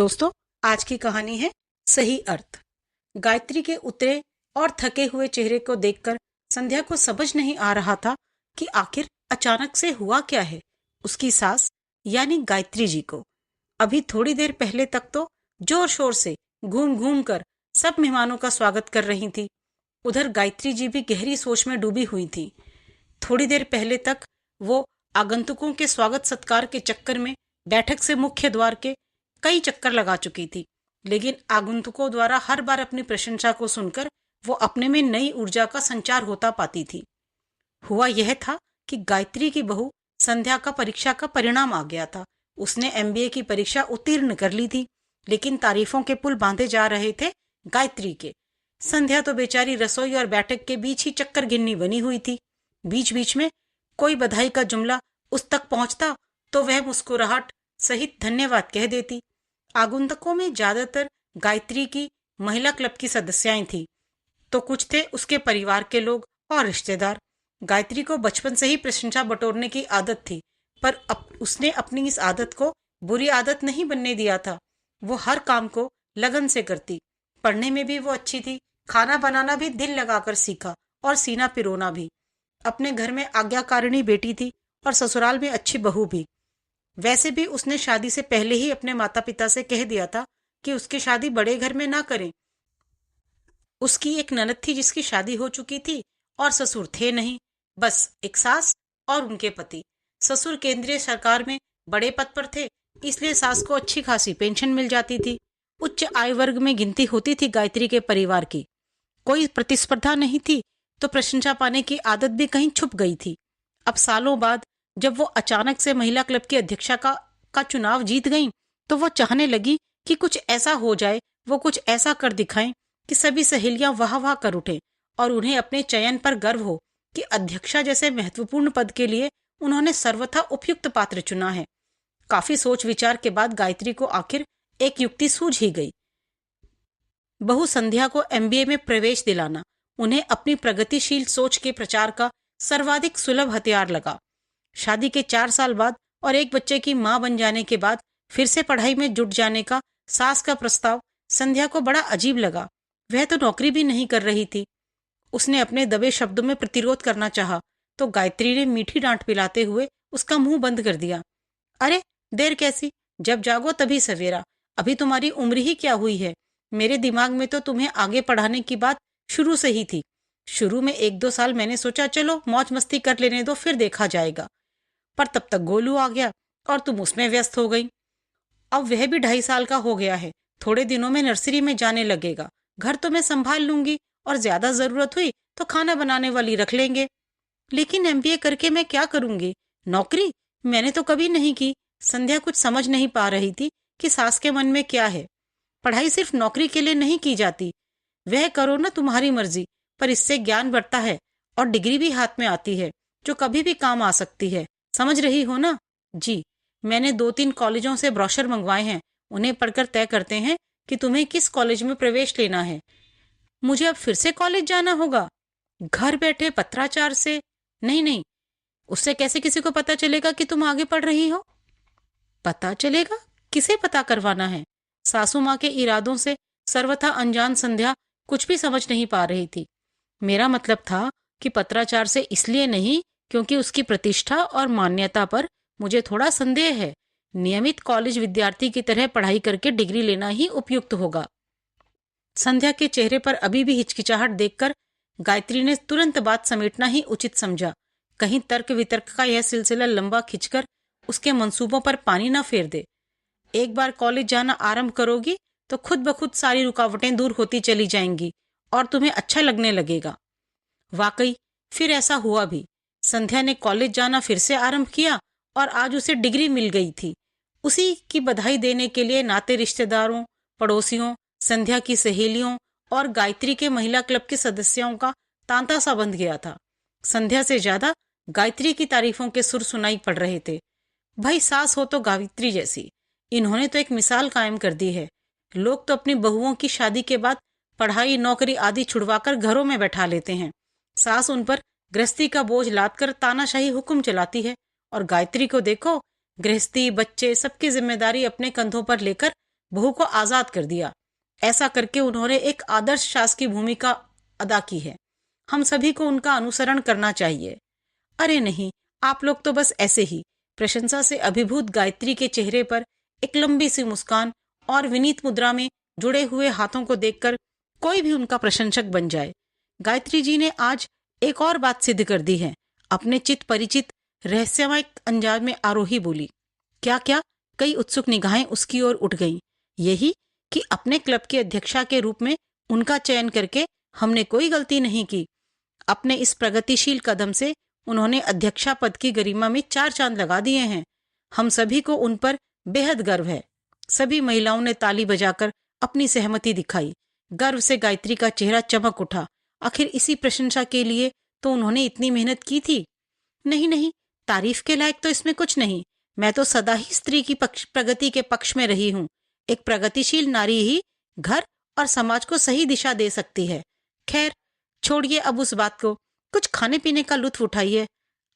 दोस्तों, आज की कहानी है सही अर्थ। गायत्री के उतरे और थके हुए चेहरे को देखकर संध्या को समझ नहीं आ रहा था कि आखिर अचानक से हुआ क्या है। उसकी सास यानी गायत्री जी को अभी थोड़ी देर पहले तक तो जोर शोर से घूम घूम कर सब मेहमानों का स्वागत कर रही थी। उधर गायत्री जी भी गहरी सोच में डूबी हुई थी। थोड़ी देर पहले तक वो आगंतुकों के स्वागत सत्कार के चक्कर में बैठक से मुख्य द्वार के कई चक्कर लगा चुकी थी, लेकिन आगंतुकों द्वारा हर बार अपनी प्रशंसा को सुनकर वो अपने में नई ऊर्जा का संचार होता पाती थी। हुआ यह था कि गायत्री की बहू संध्या का परीक्षा का परिणाम आ गया था। उसने एमबीए की परीक्षा उत्तीर्ण कर ली थी, लेकिन तारीफों के पुल बांधे जा रहे थे गायत्री के। संध्या तो बेचारी रसोई और बैठक के बीच ही चक्कर गिन्नी बनी हुई थी। बीच बीच में कोई बधाई का जुमला उस तक पहुंचता तो वह मुस्कुराहट सहित धन्यवाद कह देती। आगंतुकों में ज्यादातर गायत्री की महिला क्लब की सदस्याएं थी, तो कुछ थे उसके परिवार के लोग और रिश्तेदार। गायत्री को बचपन से ही प्रशंसा बटोरने की आदत थी, पर उसने अपनी इस आदत को बुरी आदत नहीं बनने दिया था। वो हर काम को लगन से करती। पढ़ने में भी वो अच्छी थी, खाना बनाना भी दिल लगाकर सीखा और सीना पिरोना भी। अपने घर में आज्ञाकारिणी बेटी थी और ससुराल में अच्छी बहू भी। वैसे भी उसने शादी से पहले ही अपने माता पिता से कह दिया था कि उसकी शादी बड़े घर में ना करें। उसकी एक ननद थी जिसकी शादी हो चुकी थी और ससुर थे नहीं, बस एक सास और उनके पति। ससुर केंद्रीय सरकार में बड़े पद पर थे, इसलिए सास को अच्छी खासी पेंशन मिल जाती थी। उच्च आय वर्ग में गिनती होती थी गायत्री के परिवार की। कोई प्रतिस्पर्धा नहीं थी, तो प्रशंसा पाने की आदत भी कहीं छुप गई थी। अब सालों बाद जब वो अचानक से महिला क्लब की अध्यक्षा का चुनाव जीत गईं, तो वो चाहने लगी कि कुछ ऐसा हो जाए, वो कुछ ऐसा कर दिखाएं कि सभी सहेलियां वाह वाह कर उठें और उन्हें अपने चयन पर गर्व हो कि अध्यक्षा जैसे महत्वपूर्ण पद के लिए उन्होंने सर्वथा उपयुक्त पात्र चुना है। काफी सोच विचार के बाद गायत्री को आखिर एक युक्ति सूझ ही गई। बहू संध्या को एमबीए में प्रवेश दिलाना उन्हें अपनी प्रगतिशील सोच के प्रचार का सर्वाधिक सुलभ हथियार लगा। शादी के 4 साल बाद और एक बच्चे की मां बन जाने के बाद फिर से पढ़ाई में जुट जाने का सास का प्रस्ताव संध्या को बड़ा अजीब लगा। वह तो नौकरी भी नहीं कर रही थी। उसने अपने दबे शब्दों में प्रतिरोध करना चाहा, तो गायत्री ने मीठी डांट पिलाते हुए उसका मुंह बंद कर दिया। अरे देर कैसी, जब जागो तभी सवेरा। अभी तुम्हारी उम्र ही क्या हुई है। मेरे दिमाग में तो तुम्हें आगे पढ़ाने की बात शुरू से ही थी। शुरू में 1-2 साल मैंने सोचा चलो मौज मस्ती कर लेने दो, फिर देखा जाएगा, पर तब तक गोलू आ गया और तुम उसमें व्यस्त हो गई। अब वह भी 2.5 साल का हो गया है, थोड़े दिनों में नर्सरी में जाने लगेगा। घर तो मैं संभाल लूंगी और ज्यादा जरूरत हुई तो खाना बनाने वाली रख लेंगे। लेकिन एमबीए करके मैं क्या करूंगी? नौकरी मैंने तो कभी नहीं की। संध्या कुछ समझ नहीं पा रही थी कि सास के मन में क्या है। पढ़ाई सिर्फ नौकरी के लिए नहीं की जाती। वह करो ना तुम्हारी मर्जी, पर इससे ज्ञान बढ़ता है और डिग्री भी हाथ में आती है जो कभी भी काम आ सकती है। समझ रही हो ना? जी, मैंने 2-3 कॉलेजों से ब्रोशर मंगवाए हैं। उन्हें पढ़कर तय करते हैं कि तुम्हें किस कॉलेज में प्रवेश लेना है। मुझे अब फिर से कॉलेज जाना होगा? घर बैठे पत्राचार से? नहीं नहीं, उससे कैसे किसी को पता चलेगा कि तुम आगे पढ़ रही हो? पता चलेगा? किसे पता करवाना है? सासू माँ के इरादों से सर्वथा अनजान संध्या कुछ भी समझ नहीं पा रही थी। मेरा मतलब था कि पत्राचार से इसलिए नहीं, क्योंकि उसकी प्रतिष्ठा और मान्यता पर मुझे थोड़ा संदेह है। नियमित कॉलेज विद्यार्थी की तरह पढ़ाई करके डिग्री लेना ही उपयुक्त होगा। संध्या के चेहरे पर अभी भी हिचकिचाहट देखकर गायत्री ने तुरंत बात समेटना ही उचित समझा। कहीं तर्क वितर्क का यह सिलसिला लंबा खिंचकर उसके मंसूबों पर पानी न फेर दे। एक बार कॉलेज जाना आरंभ करोगी तो खुद ब खुद सारी रुकावटें दूर होती चली जाएंगी और तुम्हें अच्छा लगने लगेगा। वाकई फिर ऐसा हुआ भी। संध्या ने कॉलेज जाना फिर से आरंभ किया और आज उसे डिग्री मिल गई थी। उसी की बधाई देने के लिए नाते रिश्तेदारों, पड़ोसियों, संध्या की सहेलियों और गायत्री के महिला क्लब के सदस्यों का तांता सा बंध गया था। संध्या से ज्यादा गायत्री की तारीफों के सुर सुनाई पड़ रहे थे। भाई सास हो तो गायत्री जैसी, इन्होंने तो एक मिसाल कायम कर दी है। लोग तो अपनी बहुओं की शादी के बाद पढ़ाई नौकरी आदि छुड़वाकर घरों में बैठा लेते हैं। सास उन पर गृहस्थी का बोझ लादकर तानाशाही हुक्म चलाती है, और गायत्री को देखो, गृहस्थी, बच्चे, सबकी जिम्मेदारी अपने कंधों पर लेकर बहू को आजाद कर दिया। ऐसा करके उन्होंने एक आदर्श सास की भूमिका अदा की है। हम सभी को उनका अनुसरण करना चाहिए। अरे नहीं, आप लोग तो बस ऐसे ही। प्रशंसा से अभिभूत गायत्री के चेहरे पर एक लंबी सी मुस्कान और विनीत मुद्रा में जुड़े हुए हाथों को देखकर कोई भी उनका प्रशंसक बन जाए। गायत्री जी ने आज एक और बात सिद्ध कर दी है। अपने चित परिचित रहस्यमय अंदाज में आरोही बोली। क्या क्या? कई उत्सुक निगाहें उसकी ओर उठ गईं। यही कि अपने क्लब की अध्यक्षा के रूप में उनका चयन करके हमने कोई गलती नहीं की। अपने इस प्रगतिशील कदम से उन्होंने अध्यक्षा पद की गरिमा में 4 चांद लगा दिए हैं। हम सभी को उन पर बेहद गर्व है। सभी महिलाओं ने ताली बजाकर अपनी सहमति दिखाई। गर्व से गायत्री का चेहरा चमक उठा। आखिर इसी प्रशंसा के लिए तो उन्होंने इतनी मेहनत की थी। नहीं नहीं, तारीफ के लायक तो इसमें कुछ नहीं। मैं तो सदा ही स्त्री की प्रगति के पक्ष में रही हूँ। एक प्रगतिशील नारी ही घर और समाज को सही दिशा दे सकती है। खैर, छोड़िए अब उस बात को। कुछ खाने पीने का लुत्फ उठाइए।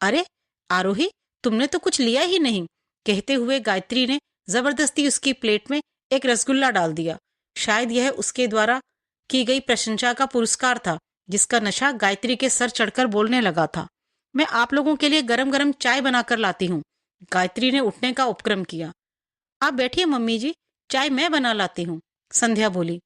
अरे आरोही, तुमने तो कुछ लिया ही नहीं, कहते हुए गायत्री ने जबरदस्ती उसकी प्लेट में एक रसगुल्ला डाल दिया। शायद यह उसके द्वारा की गई प्रशंसा का पुरस्कार था, जिसका नशा गायत्री के सर चढ़कर बोलने लगा था। मैं आप लोगों के लिए गरम गरम चाय बनाकर लाती हूँ। गायत्री ने उठने का उपक्रम किया। आप बैठिए मम्मी जी, चाय मैं बना लाती हूँ, संध्या बोली।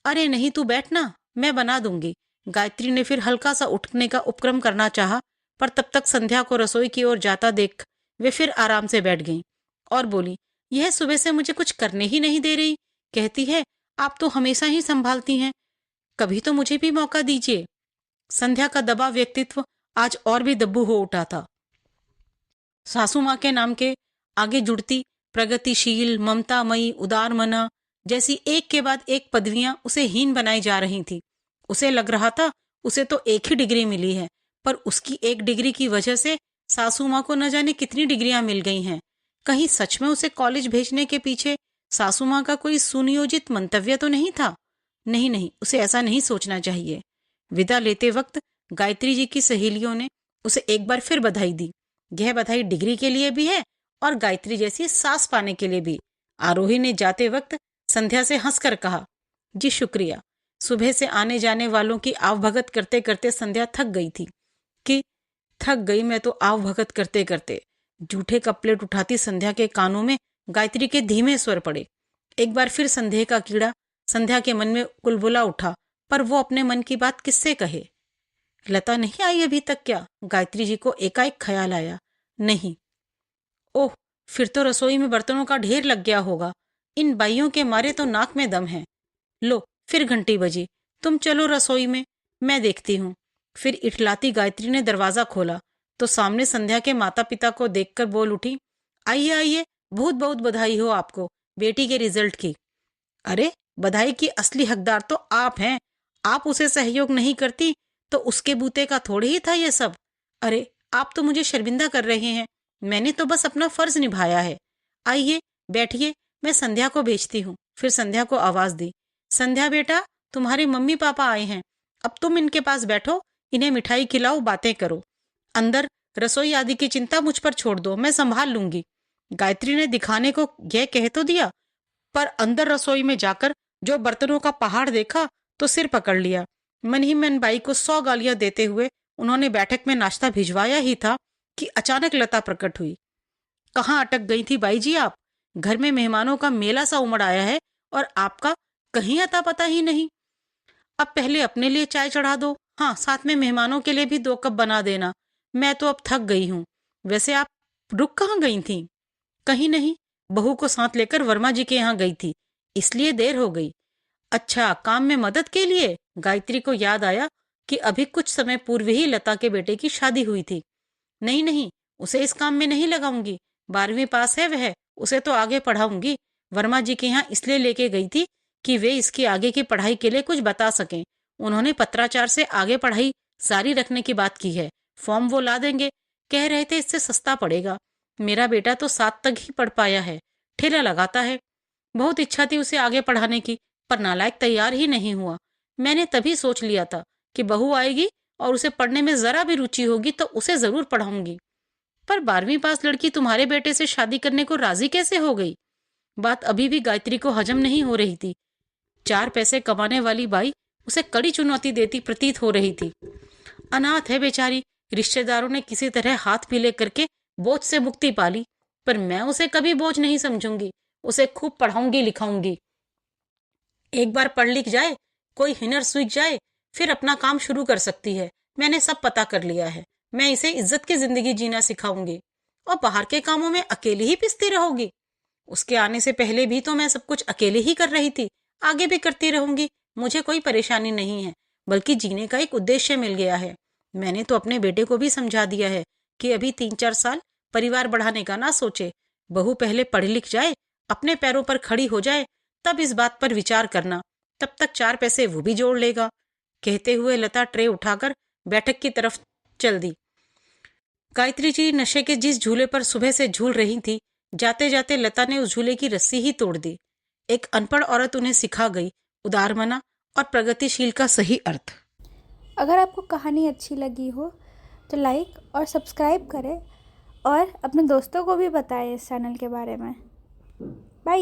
अरे नहीं, तू बैठ ना, मैं बना दूंगी। गायत्री ने फिर हल्का सा उठने का उपक्रम करना चाहा, पर तब तक संध्या को रसोई की ओर जाता देख वे फिर आराम से बैठ गईं और बोली, यह सुबह से मुझे कुछ करने ही नहीं दे रही। कहती है आप तो हमेशा ही संभालती हैं, कभी तो मुझे भी मौका दीजिए। संध्या का दबा व्यक्तित्व आज और भी दब्बू हो उठा था। सासू माँ के नाम के आगे जुड़ती प्रगतिशील, ममतामयी, उदारमना जैसी एक के बाद एक पदवियां उसे हीन बनाई जा रही थी। उसे लग रहा था उसे तो एक ही डिग्री मिली है, पर उसकी एक डिग्री की वजह से सासू माँ को न जाने कितनी डिग्रियां मिल गई हैं। कहीं सच में उसे कॉलेज भेजने के पीछे सासू माँ का कोई सुनियोजित मंतव्य तो नहीं था? नहीं नहीं, उसे ऐसा नहीं सोचना चाहिए। विदा लेते वक्त गायत्री जी की सहेलियों ने उसे एक बार फिर बधाई दी। यह बधाई डिग्री के लिए भी है और गायत्री जैसी सास पाने के लिए भी। आरोही ने जाते वक्त संध्या से हंसकर कहा, जी शुक्रिया। सुबह से आने जाने वालों की आवभगत करते करते संध्या थक गई थी। कि थक गई मैं तो आवभगत करते करते। जूठे कप प्लेट उठाती संध्या के कानों में गायत्री के धीमे स्वर पड़े। एक बार फिर संदेह का कीड़ा संध्या के मन में कुलबुला उठा, पर वो अपने मन की बात किससे कहे। लता नहीं आई अभी तक क्या? गायत्री जी को एकाएक ख्याल आया। नहीं। ओह, फिर तो रसोई में बर्तनों का ढेर लग गया होगा। इन बाइयों के मारे तो नाक में दम है। लो, फिर घंटी बजी। तुम चलो रसोई में, मैं देखती हूँ। फिर इठलाती गायत्री ने दरवाजा खोला तो सामने संध्या के माता पिता को देखकर बोल उठी, आइए आइए, बहुत बहुत बधाई हो आपको बेटी के रिजल्ट की। अरे, बधाई की असली हकदार तो आप हैं। आप उसे सहयोग नहीं करती तो उसके बूते का थोड़े ही था ये सब। अरे, आप तो मुझे शर्मिंदा कर रहे हैं। मैंने तो बस अपना फर्ज निभाया है। आइए बैठिए, मैं संध्या को भेजती हूँ। फिर संध्या को आवाज दी, संध्या बेटा, तुम्हारे मम्मी पापा आए हैं, अब तुम इनके पास बैठो, इन्हें मिठाई खिलाओ, बातें करो। अंदर रसोई आदि की चिंता मुझ पर छोड़ दो, मैं संभाल लूंगी। गायत्री ने दिखाने को यह कह तो दिया, पर अंदर रसोई में जाकर जो बर्तनों का पहाड़ देखा तो सिर पकड़ लिया। मन ही मन बाई को 100 गालियां देते हुए उन्होंने बैठक में नाश्ता भिजवाया ही था कि अचानक लता प्रकट हुई। कहाँ अटक गई थी बाई जी आप? घर में मेहमानों का मेला सा उमड़ आया है और आपका कहीं अता पता ही नहीं। अब पहले अपने लिए चाय चढ़ा दो, हाँ साथ में मेहमानों के लिए भी 2 कप बना देना। मैं तो अब थक गई हूँ। वैसे आप रुक कहाँ गई थी? कहीं नहीं, बहू को साथ लेकर वर्मा जी के यहाँ गई थी, इसलिए देर हो गई। अच्छा, काम में मदद के लिए? गायत्री को याद आया कि अभी कुछ समय पूर्व ही लता के बेटे की शादी हुई थी। नहीं नहीं, उसे इस काम में नहीं लगाऊंगी। 12वीं पास है वह, उसे तो आगे पढ़ाऊंगी। वर्मा जी के यहाँ इसलिए लेके गई थी कि वे इसकी आगे की पढ़ाई के लिए कुछ बता सकें। उन्होंने पत्राचार से आगे पढ़ाई जारी रखने की बात की है। फॉर्म वो ला देंगे, कह रहे थे इससे सस्ता पड़ेगा। मेरा बेटा तो 7 तक ही पढ़ पाया है, ठेला लगाता है। बहुत इच्छा थी उसे आगे पढ़ाने की, पर नालायक तैयार ही नहीं हुआ। मैंने तभी सोच लिया था कि बहू आएगी और उसे पढ़ने में जरा भी रुचि होगी तो उसे जरूर पढ़ाऊंगी। पर 12वीं पास लड़की तुम्हारे बेटे से शादी करने को राजी कैसे हो गई? बात अभी भी गायत्री को हजम नहीं हो रही थी। 4 पैसे कमाने वाली बाई उसे कड़ी चुनौती देती प्रतीत हो रही थी। अनाथ है बेचारी, रिश्तेदारों ने किसी तरह हाथ पीले करके बोझ से मुक्ति पाली, पर मैं उसे कभी बोझ नहीं समझूंगी। उसे खूब पढ़ाऊंगी लिखाऊंगी। एक बार पढ़ लिख जाए, कोई हिनर सीख जाए, फिर अपना काम शुरू कर सकती है। मैंने सब पता कर लिया है। मैं इसे इज्जत की जिंदगी जीना सिखाऊंगी और बाहर के कामों में अकेली ही पिसती रहोगी। उसके आने से पहले भी तो मैं सब कुछ अकेले ही कर रही थी, आगे भी करती रहूंगी। मुझे कोई परेशानी नहीं है, बल्कि जीने का एक उद्देश्य मिल गया है। मैंने तो अपने बेटे को भी समझा दिया है कि अभी 3-4 साल परिवार बढ़ाने का ना सोचे। बहू पहले पढ़ लिख जाए, अपने पैरों पर खड़ी हो जाए, तब इस बात पर विचार करना। तब तक 4 पैसे वो भी जोड़ लेगा। कहते हुए लता ट्रे उठाकर बैठक की तरफ चल दी। गायत्री जी नशे के जिस झूले पर सुबह से झूल रही थी, जाते जाते लता ने उस झूले की रस्सी ही तोड़ दी। एक अनपढ़ औरत उन्हें सिखा गई उदार मना और प्रगतिशील का सही अर्थ। अगर आपको कहानी अच्छी लगी हो तो लाइक और सब्सक्राइब करें और अपने दोस्तों को भी बताएं इस चैनल के बारे में। बाय।